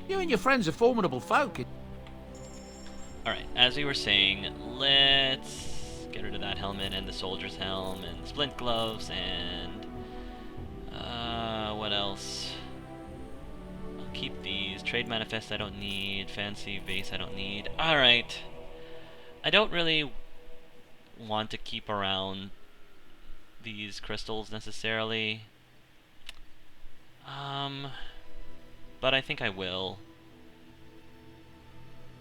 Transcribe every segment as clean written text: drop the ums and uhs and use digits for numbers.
You and your friends are formidable folk. Alright, as we were saying, let's get rid of that helmet and the soldier's helm and splint gloves and... what else? I'll keep these. Trade manifest I don't need. Fancy vase I don't need. Alright. I don't really want to keep around these crystals necessarily. But I think I will.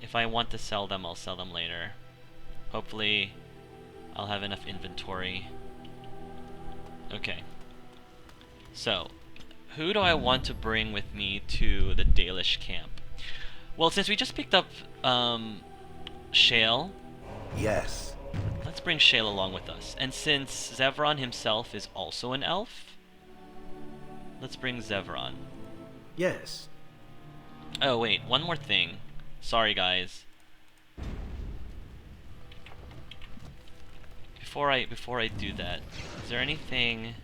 If I want to sell them, I'll sell them later. Hopefully, I'll have enough inventory. Okay. So, who do I want to bring with me to the Dalish camp? Well, since we just picked up, Shale. Yes. Let's bring Shale along with us. And since Zevran himself is also an elf, let's bring Zevran. Yes. Oh, wait, one more thing. Sorry, guys. Before I do that, is there anything...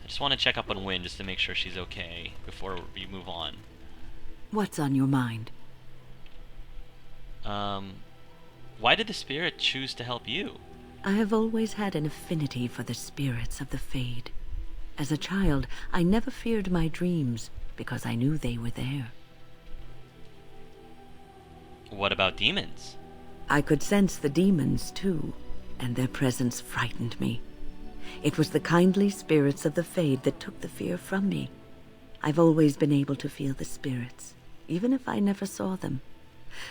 I just want to check up on Wynne just to make sure she's okay before we move on. What's on your mind? Why did the spirit choose to help you? I have always had an affinity for the spirits of the Fade. As a child, I never feared my dreams because I knew they were there. What about demons? I could sense the demons, too, and their presence frightened me. It was the kindly spirits of the Fade that took the fear from me. I've always been able to feel the spirits, even if I never saw them.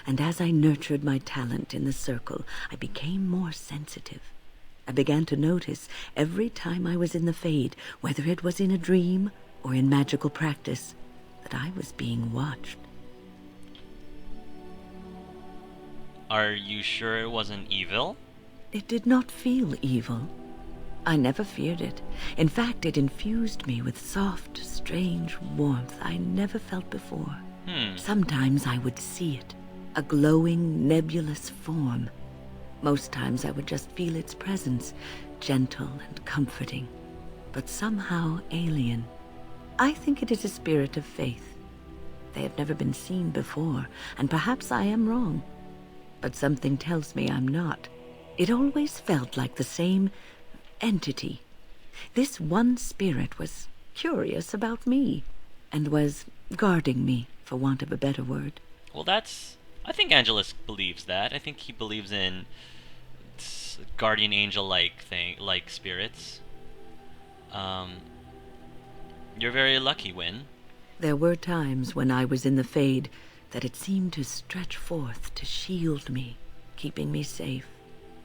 And as I nurtured my talent in the circle, I became more sensitive. I began to notice every time I was in the Fade, whether it was in a dream or in magical practice, that I was being watched. Are you sure it wasn't evil? It did not feel evil. I never feared it. In fact, it infused me with soft, strange warmth I never felt before. Sometimes I would see it, a glowing, nebulous form. Most times I would just feel its presence, gentle and comforting, but somehow alien. I think it is a spirit of faith. They have never been seen before, and perhaps I am wrong. But something tells me I'm not. It always felt like the same entity. This one spirit was curious about me, and was guarding me, for want of a better word. Well, I think Angelus believes that. I think he believes in guardian angel-like spirits. You're very lucky, Wynne. There were times when I was in the Fade that it seemed to stretch forth to shield me, keeping me safe.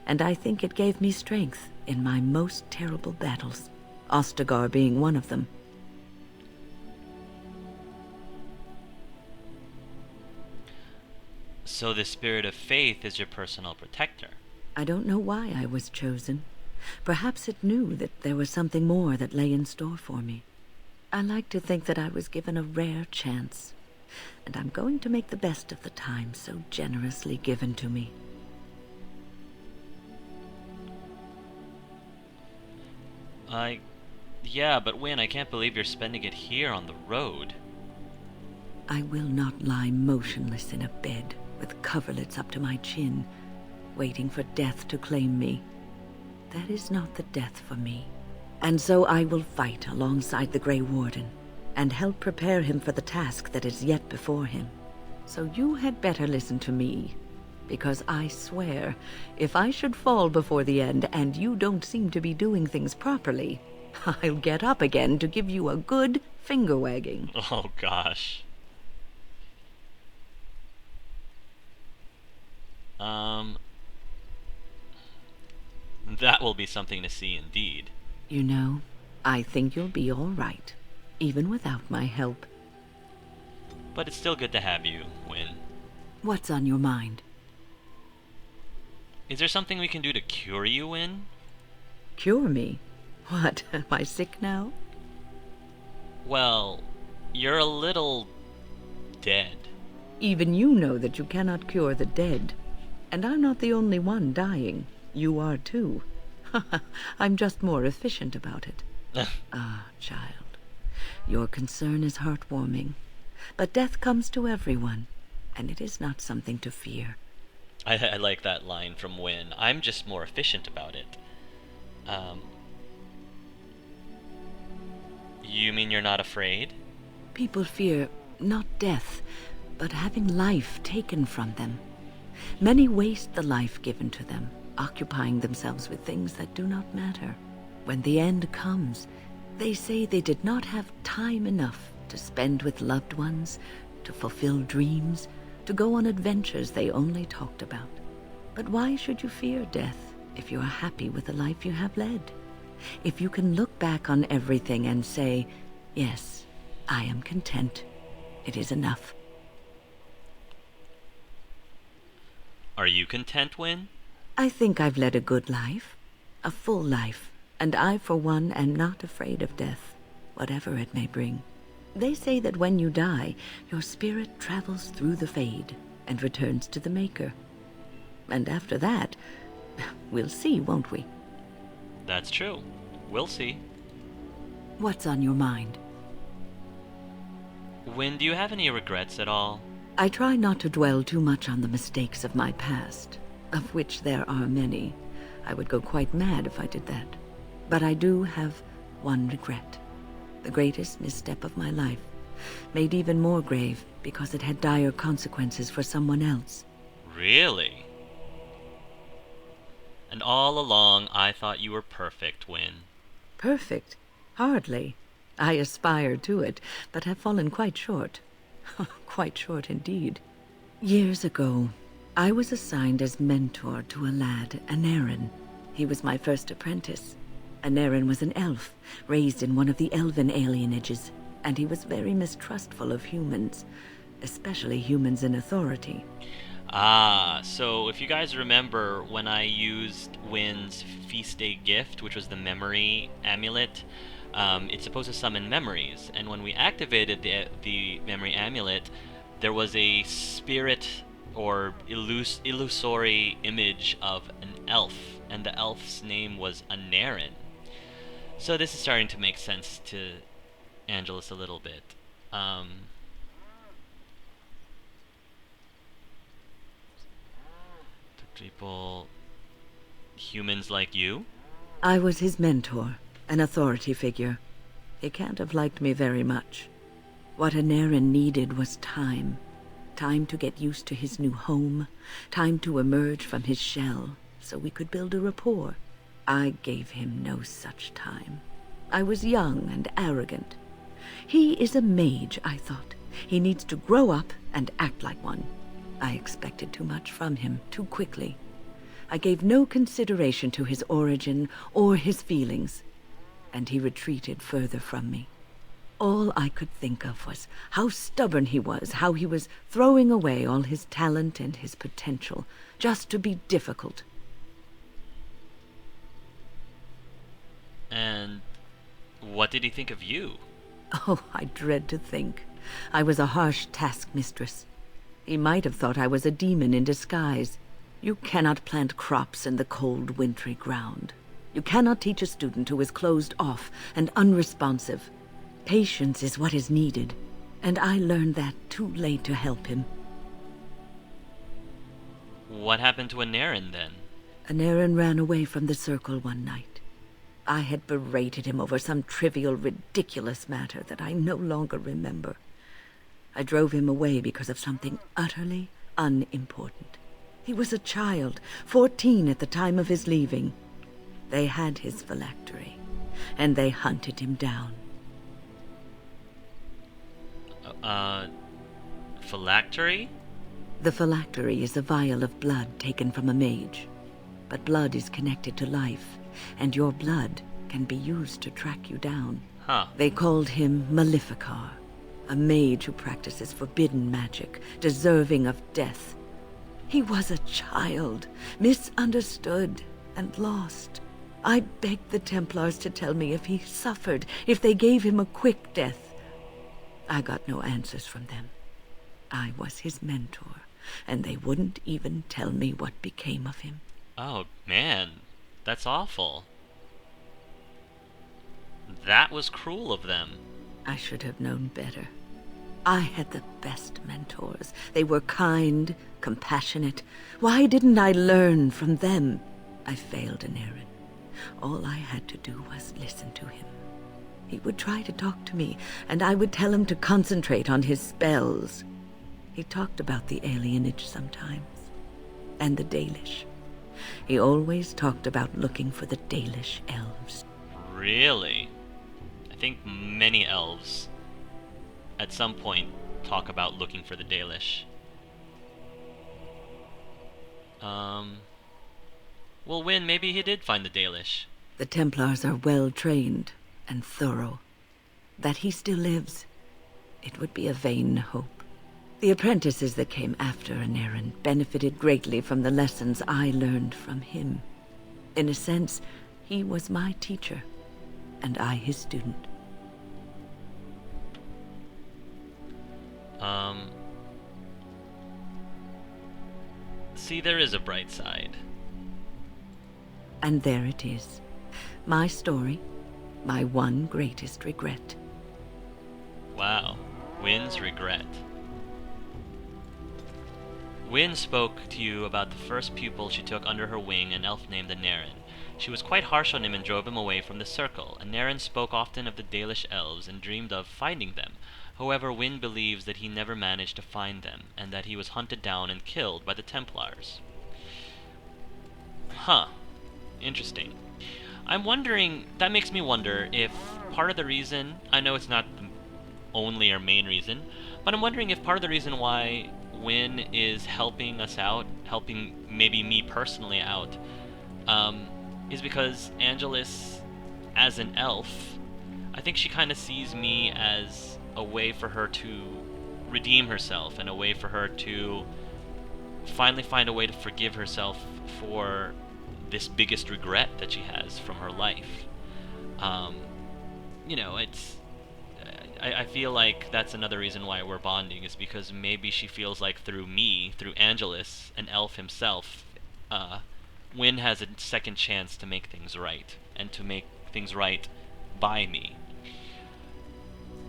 And I think it gave me strength in my most terrible battles, Ostagar being one of them. So the spirit of faith is your personal protector. I don't know why I was chosen. Perhaps it knew that there was something more that lay in store for me. I like to think that I was given a rare chance, and I'm going to make the best of the time so generously given to me. Yeah, but Wynne, I can't believe you're spending it here on the road. I will not lie motionless in a bed with coverlets up to my chin, waiting for death to claim me. That is not the death for me. And so I will fight alongside the Grey Warden, and help prepare him for the task that is yet before him. So you had better listen to me, because I swear, if I should fall before the end and you don't seem to be doing things properly, I'll get up again to give you a good finger-wagging. Oh, gosh. That will be something to see indeed. You know, I think you'll be all right, even without my help. But it's still good to have you, Wynne. What's on your mind? Is there something we can do to cure you, Wynne? Cure me? What, am I sick now? Well, you're a little dead. Even you know that you cannot cure the dead. And I'm not the only one dying. You are too. I'm just more efficient about it. Ah, child. Your concern is heartwarming. But death comes to everyone, and it is not something to fear. I like that line from Wynne. I'm just more efficient about it. You mean you're not afraid? People fear not death, but having life taken from them. Many waste the life given to them, occupying themselves with things that do not matter. When the end comes, they say they did not have time enough to spend with loved ones, to fulfill dreams, to go on adventures they only talked about. But why should you fear death if you are happy with the life you have led? If you can look back on everything and say, yes, I am content, it is enough. Are you content, Wynne? I think I've led a good life, a full life, and I, for one, am not afraid of death, whatever it may bring. They say that when you die, your spirit travels through the fade and returns to the Maker. And after that, we'll see, won't we? That's true. We'll see. What's on your mind? Wynne, do you have any regrets at all? I try not to dwell too much on the mistakes of my past, of which there are many. I would go quite mad if I did that. But I do have one regret. The greatest misstep of my life, made even more grave because it had dire consequences for someone else. Really? And all along, I thought you were perfect, Wynne. Perfect? Hardly. I aspired to it, but have fallen quite short. Quite short indeed. Years ago, I was assigned as mentor to a lad, Anarin. He was my first apprentice. Anarin was an elf, raised in one of the elven alienages, and he was very mistrustful of humans, especially humans in authority. Ah, so if you guys remember when I used Wynne's Feast Day gift, which was the memory amulet, it's supposed to summon memories, and when we activated the memory amulet, there was a spirit or illusory image of an elf, and the elf's name was Anarin. So this is starting to make sense to Angelus a little bit. People, humans like you? I was his mentor, an authority figure. He can't have liked me very much. What Anarin needed was time. Time to get used to his new home, time to emerge from his shell, so we could build a rapport. I gave him no such time. I was young and arrogant. He is a mage, I thought. He needs to grow up and act like one. I expected too much from him too quickly. I gave no consideration to his origin or his feelings, and he retreated further from me. All I could think of was how stubborn he was, how he was throwing away all his talent and his potential just to be difficult. And what did he think of you? Oh, I dread to think. I was a harsh taskmistress. He might have thought I was a demon in disguise. You cannot plant crops in the cold, wintry ground. You cannot teach a student who is closed off and unresponsive. Patience is what is needed, and I learned that too late to help him. What happened to Anarin then? Anarin ran away from the circle one night. I had berated him over some trivial, ridiculous matter that I no longer remember. I drove him away because of something utterly unimportant. He was a child, 14 at the time of his leaving. They had his phylactery, and they hunted him down. Phylactery? The phylactery is a vial of blood taken from a mage. But blood is connected to life, and your blood can be used to track you down. Huh. They called him Maleficar, a mage who practices forbidden magic, deserving of death. He was a child, misunderstood and lost. I begged the Templars to tell me if he suffered, if they gave him a quick death. I got no answers from them. I was his mentor, and they wouldn't even tell me what became of him. Oh, man. That's awful. That was cruel of them. I should have known better. I had the best mentors. They were kind, compassionate. Why didn't I learn from them? I failed in Aaron. All I had to do was listen to him. He would try to talk to me, and I would tell him to concentrate on his spells. He talked about the alienage sometimes, and the Dalish. He always talked about looking for the Dalish Elves. Really? I think many elves at some point talk about looking for the Dalish. Well, Wynne, maybe he did find the Dalish. The Templars are well trained and thorough. That he still lives, it would be a vain hope. The apprentices that came after Anarin benefited greatly from the lessons I learned from him. In a sense, he was my teacher, and I his student. See, there is a bright side. And there it is. My story, my one greatest regret. Wow. Wynne's regret. Wynne spoke to you about the first pupil she took under her wing, an elf named Anarin. She was quite harsh on him and drove him away from the circle. Anarin spoke often of the Dalish Elves and dreamed of finding them. However, Wynne believes that he never managed to find them, and that he was hunted down and killed by the Templars. Huh. Interesting. I'm wondering, that makes me wonder if part of the reason, I know it's not the only or main reason, but I'm wondering if part of the reason why Wynne is helping us out, helping maybe me personally out, is because Angelus, as an elf, I think she kind of sees me as a way for her to redeem herself and a way for her to finally find a way to forgive herself for this biggest regret that she has from her life. You know, it's... I feel like that's another reason why we're bonding, is because maybe she feels like through me, through Angelus, an elf himself, Wynne has a second chance to make things right, and to make things right by me.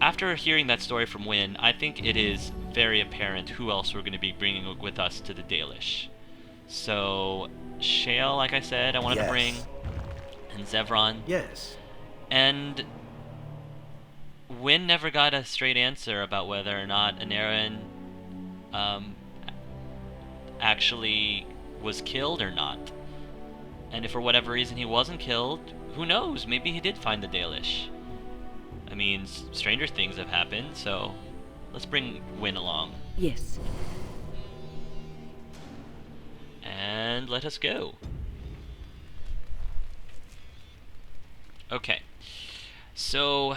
After hearing that story from Wynne, I think it is very apparent who else we're going to be bringing with us to the Dalish. So, Shale, like I said, I wanted to bring, and Zevron. Yes. And Wynne never got a straight answer about whether or not Anarin actually was killed or not. And if for whatever reason he wasn't killed, who knows? Maybe he did find the Dalish. I mean, stranger things have happened, so let's bring Wynne along. Yes. And let us go. Okay. So,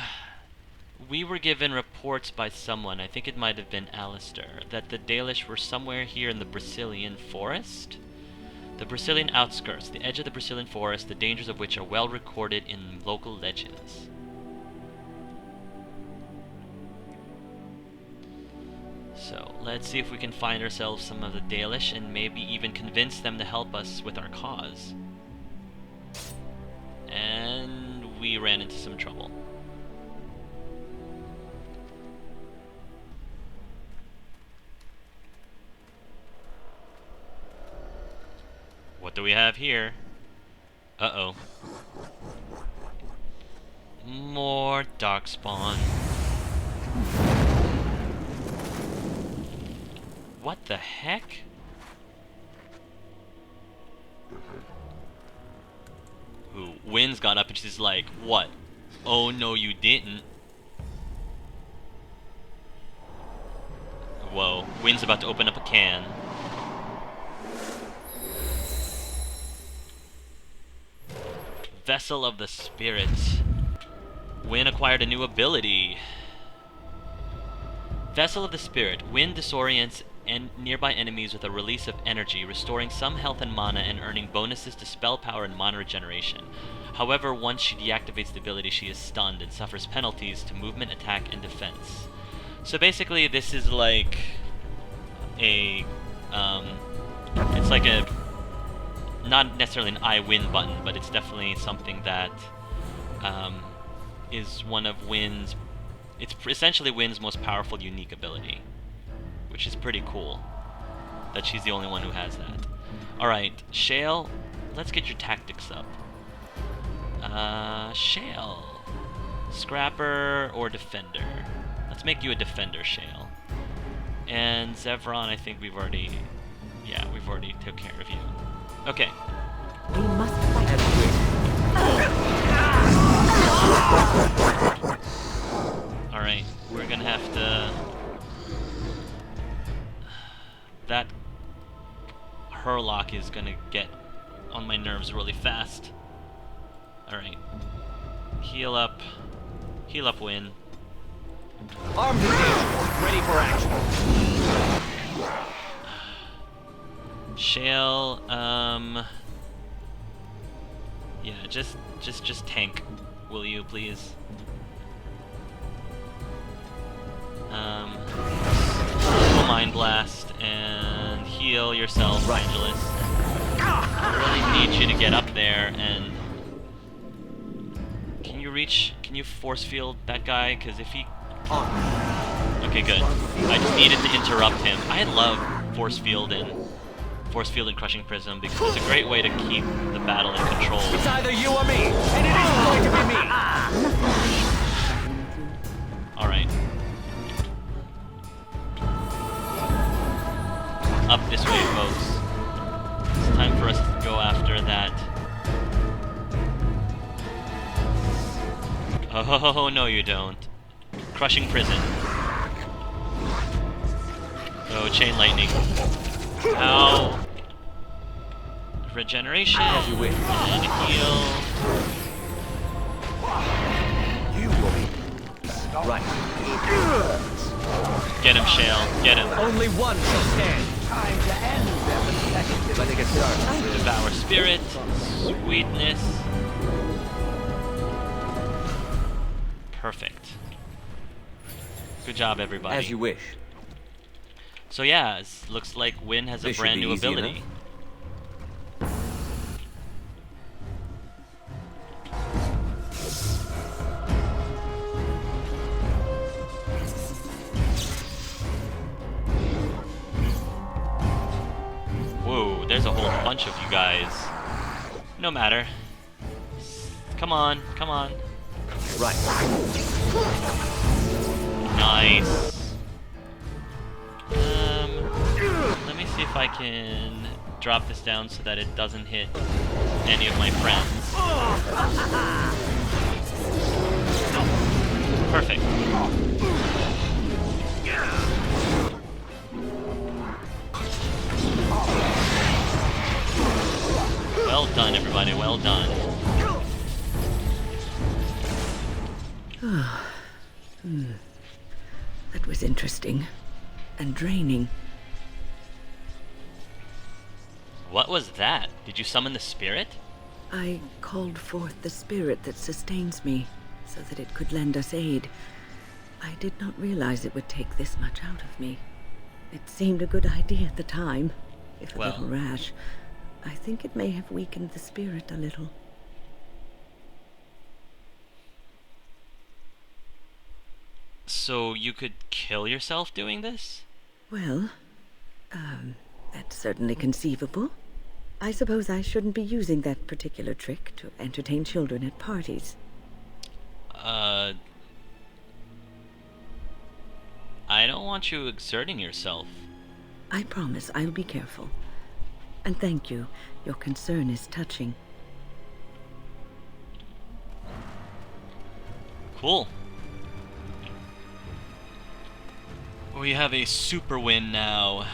we were given reports by someone, I think it might have been Alistair, that the Dalish were somewhere here in the Brecillian Forest. The Brecillian outskirts, the edge of the Brecillian Forest, the dangers of which are well recorded in local legends. So, let's see if we can find ourselves some of the Dalish and maybe even convince them to help us with our cause. And we ran into some trouble. What do we have here? Uh-oh. More darkspawn. What the heck? Ooh, Wynne's got up and she's like, what? Oh no you didn't. Whoa, Wynne's about to open up a can. Vessel of the Spirit. Wynne acquired a new ability. Vessel of the Spirit. Wynne disorients nearby enemies with a release of energy, restoring some health and mana and earning bonuses to spell power and mana regeneration. However, once she deactivates the ability, she is stunned and suffers penalties to movement, attack, and defense. So basically, this is like a... it's like a... not necessarily an I win button, but it's definitely something that is one of Wynne's It's essentially Wynne's most powerful unique ability, which is pretty cool that she's the only one who has that. Alright, Shale, let's get your tactics up. Shale. Scrapper or Defender? Let's make you a Defender, Shale. And Zevron, I think we've already... Yeah, we've already took care of you. Okay. We must fight. Alright, we're gonna have to... That Hurlock is gonna get on my nerves really fast. Alright. Heal up. Heal up, Wynne. Armed and dangerous, ready for action. Shale, yeah, just tank, will you, please? Mind Blast and heal yourself, Angelus. I really need you to get up there and... Can you force field that guy? Because if he... Okay, good. I just needed to interrupt him. I love force field and Crushing Prism because it's a great way to keep the battle in control. It's either you or me, and it is going to be me! Alright. Up this way, folks. It's time for us to go after that. Oh, no you don't. Crushing Prison. Oh, Chain Lightning. Ow. Regeneration. As you wish. And heal. You will be Right. Get him, Shale. Get him. Only one shall stand. time to end them. Letting it start. Devour Spirit. Sweetness. Perfect. Good job, everybody. As you wish. So yeah, it looks like Wynne has a This should brand be new easy ability. enough. Whoa, there's a whole bunch of you guys. No matter. Come on, come on. Right. Nice. Let me see if I can drop this down so that it doesn't hit any of my friends. Perfect. Well done, everybody, well done. That was interesting. And draining. What was that? Did you summon the spirit? I called forth the spirit that sustains me, so that it could lend us aid. I did not realize it would take this much out of me. It seemed a good idea at the time, if a little rash. I think it may have weakened the spirit a little. So you could kill yourself doing this? Well, that's certainly conceivable. I suppose I shouldn't be using that particular trick to entertain children at parties. I don't want you exerting yourself. I promise I'll be careful. And thank you. Your concern is touching. Cool. We have a super Wynne now.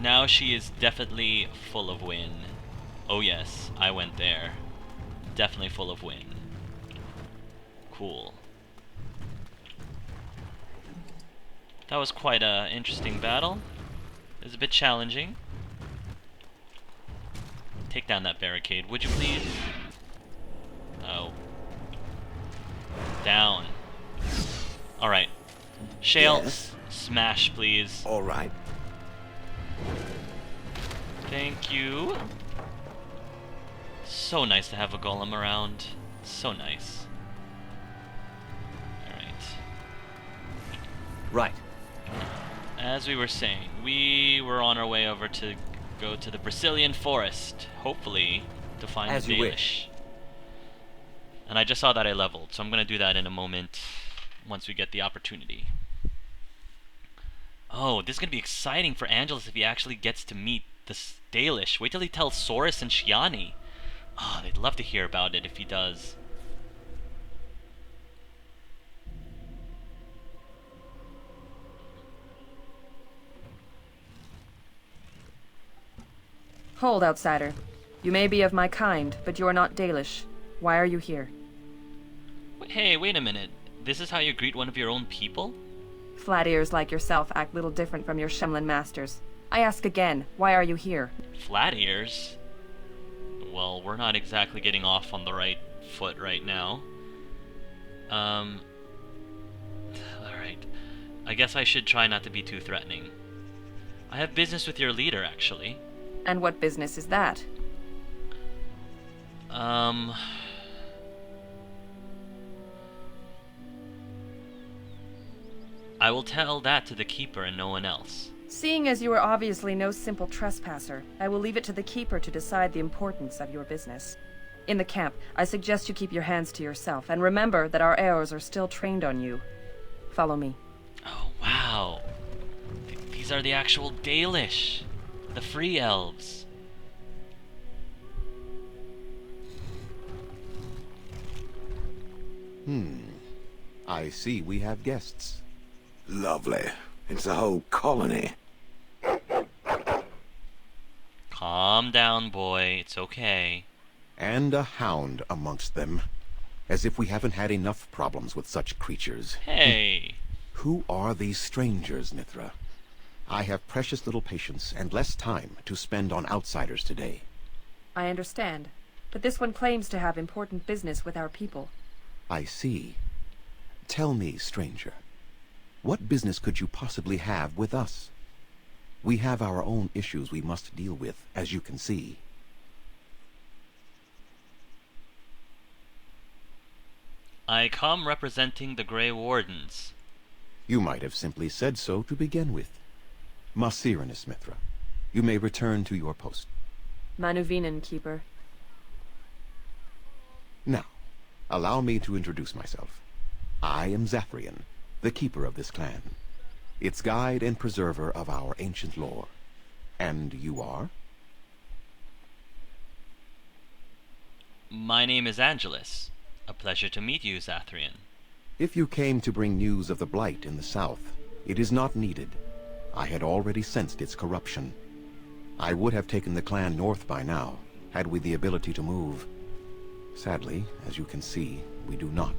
Now she is definitely full of Wynne. Oh yes, I went there. Definitely full of Wynne. Cool. That was quite a interesting battle. It was a bit challenging. Take down that barricade, would you please? Oh. Down. Alright. Shale, Yes? smash, please. All right. Thank you. So nice to have a golem around. So nice. Alright. Right. As we were saying, we were on our way over to go to the Brecillian Forest, hopefully to find As the you Dalish. wish. And I just saw that I leveled, so I'm going to do that in a moment once we get the opportunity. Oh, this is going to be exciting for Angelus if he actually gets to meet the Dalish. Wait till he tells Soris and Shiani. Oh, they'd love to hear about it if he does. Hold, outsider. You may be of my kind, but you are not Dalish. Why are you here? Hey, wait a minute. This is how you greet one of your own people? Flat ears like yourself act little different from your Shemlin masters. I ask again, why are you here? Flat ears? Well, we're not exactly getting off on the right foot right now. Alright. I guess I should try not to be too threatening. I have business with your leader, actually. And what business is that? I will tell that to the Keeper and no one else. Seeing as you are obviously no simple trespasser, I will leave it to the Keeper to decide the importance of your business. In the camp, I suggest you keep your hands to yourself, and remember that our arrows are still trained on you. Follow me. Oh, wow. These are the actual Dalish. The free elves. I see we have guests. Lovely. It's a whole colony. Calm down, boy. It's okay. And a hound amongst them. As if we haven't had enough problems with such creatures. Hey. Who are these strangers, Mithra? I have precious little patience and less time to spend on outsiders today. I understand, but this one claims to have important business with our people. I see. Tell me, stranger, what business could you possibly have with us? We have our own issues we must deal with, as you can see. I come representing the Grey Wardens. You might have simply said so to begin with. Masiranus, Mithra, you may return to your post. Manuvinen, Keeper. Now, allow me to introduce myself. I am Zathrian, the keeper of this clan, its guide and preserver of our ancient lore. And you are? My name is Angelus. A pleasure to meet you, Zathrian. If you came to bring news of the Blight in the south, it is not needed. I had already sensed its corruption. I would have taken the clan north by now, had we the ability to move. Sadly, as you can see, we do not.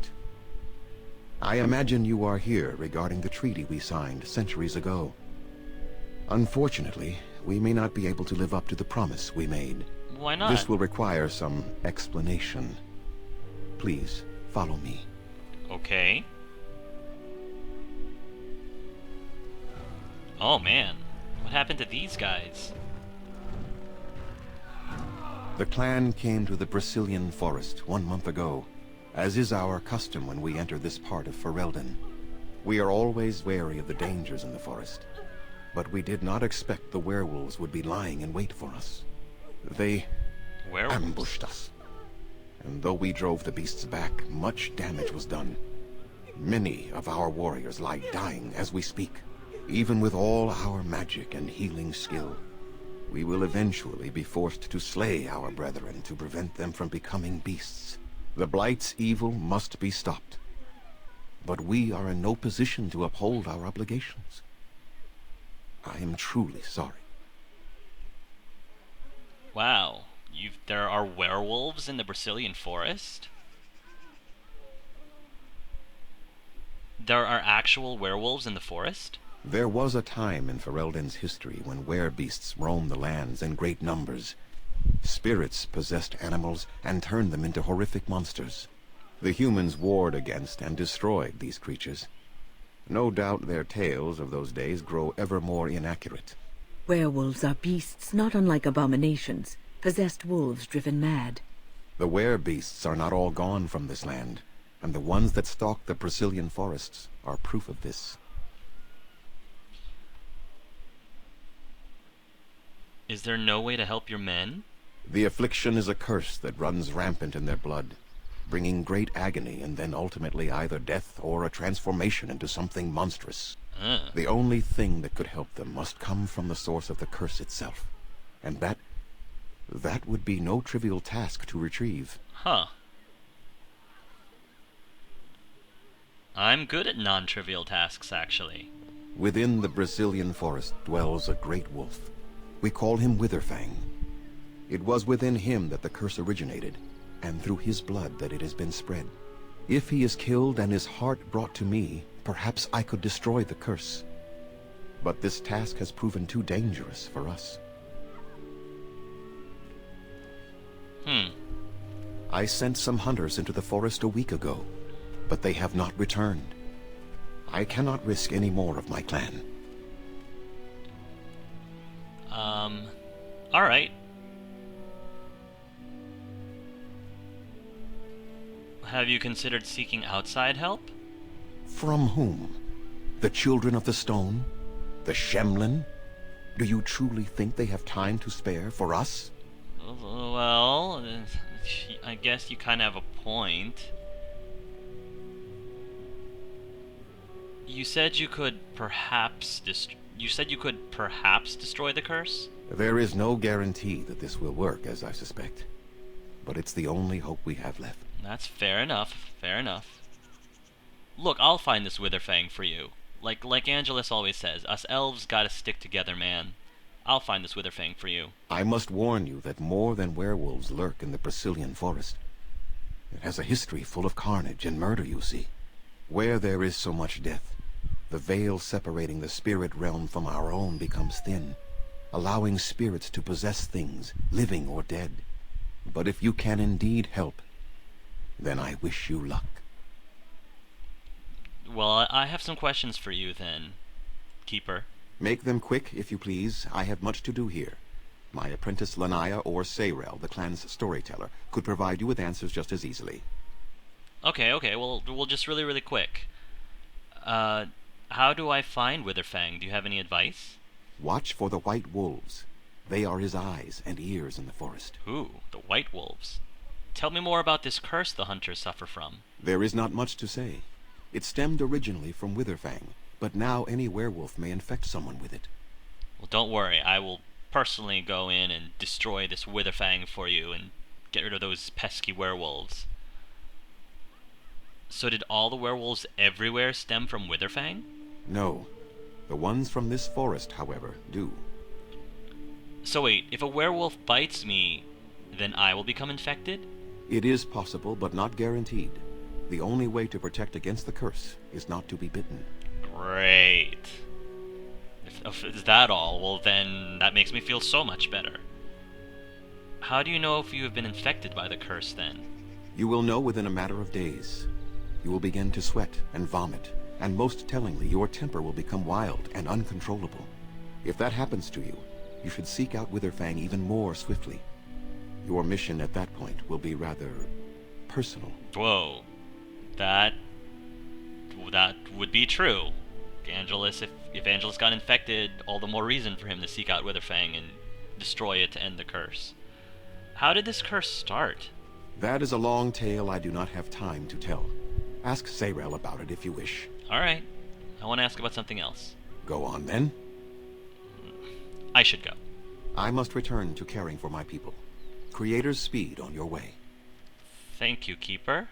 I imagine you are here regarding the treaty we signed centuries ago. Unfortunately, we may not be able to live up to the promise we made. Why not? This will require some explanation. Please, follow me. Okay. Oh man, what happened to these guys? The clan came to the Brecillian Forest 1 month ago, as is our custom when we enter this part of Ferelden. We are always wary of the dangers in the forest, but we did not expect the werewolves would be lying in wait for us. They Werewolves? ambushed us. And though we drove the beasts back, much damage was done. Many of our warriors lie dying as we speak. Even with all our magic and healing skill, we will eventually be forced to slay our brethren to prevent them from becoming beasts. The Blight's evil must be stopped. But we are in no position to uphold our obligations. I am truly sorry. Wow, there are werewolves in the Brecillian Forest? There are actual werewolves in the forest? There was a time in Ferelden's history when werebeasts roamed the lands in great numbers. Spirits possessed animals and turned them into horrific monsters. The humans warred against and destroyed these creatures. No doubt their tales of those days grow ever more inaccurate. Werewolves are beasts not unlike abominations, possessed wolves driven mad. The werebeasts are not all gone from this land, and the ones that stalk the Brecillian forests are proof of this. Is there no way to help your men? The affliction is a curse that runs rampant in their blood, bringing great agony and then ultimately either death or a transformation into something monstrous. The only thing that could help them must come from the source of the curse itself. And that would be no trivial task to retrieve. Huh. I'm good at non-trivial tasks, actually. Within the Brecillian Forest dwells a great wolf. We call him Witherfang. It was within him that the curse originated, and through his blood that it has been spread. If he is killed and his heart brought to me, perhaps I could destroy the curse. But this task has proven too dangerous for us. I sent some hunters into the forest a week ago, but they have not returned. I cannot risk any more of my clan. Alright. Have you considered seeking outside help? From whom? The Children of the Stone? The Shemlin? Do you truly think they have time to spare for us? Well, I guess you kind of have a point. You said you could perhaps destroy the curse? There is no guarantee that this will work, as I suspect. But it's the only hope we have left. That's fair enough. Fair enough. Look, I'll find this Witherfang for you. Like Angelus always says, us elves gotta stick together, man. I'll find this Witherfang for you. I must warn you that more than werewolves lurk in the Brecillian Forest. It has a history full of carnage and murder, you see. Where there is so much death, the veil separating the spirit realm from our own becomes thin, allowing spirits to possess things, living or dead. But if you can indeed help, then I wish you luck. Well, I have some questions for you then, Keeper. Make them quick, if you please. I have much to do here. My apprentice Lanaya or Sayrel, the clan's storyteller, could provide you with answers just as easily. Okay, well, we'll just really quick. How do I find Witherfang? Do you have any advice? Watch for the white wolves. They are his eyes and ears in the forest. Ooh, the white wolves. Tell me more about this curse the hunters suffer from. There is not much to say. It stemmed originally from Witherfang, but now any werewolf may infect someone with it. Well, don't worry. I will personally go in and destroy this Witherfang for you and get rid of those pesky werewolves. So did all the werewolves everywhere stem from Witherfang? No. The ones from this forest, however, do. So wait, if a werewolf bites me, then I will become infected? It is possible, but not guaranteed. The only way to protect against the curse is not to be bitten. Great. If it's that all, well then that makes me feel so much better. How do you know if you have been infected by the curse then? You will know within a matter of days. You will begin to sweat and vomit, and most tellingly, your temper will become wild and uncontrollable. If that happens to you, you should seek out Witherfang even more swiftly. Your mission at that point will be rather personal. Whoa. That would be true. Angelus, if Angelus got infected, all the more reason for him to seek out Witherfang and destroy it to end the curse. How did this curse start? That is a long tale I do not have time to tell. Ask Sayrel about it if you wish. Alright. I want to ask about something else. Go on then. I should go. I must return to caring for my people. Creator's speed on your way. Thank you, Keeper.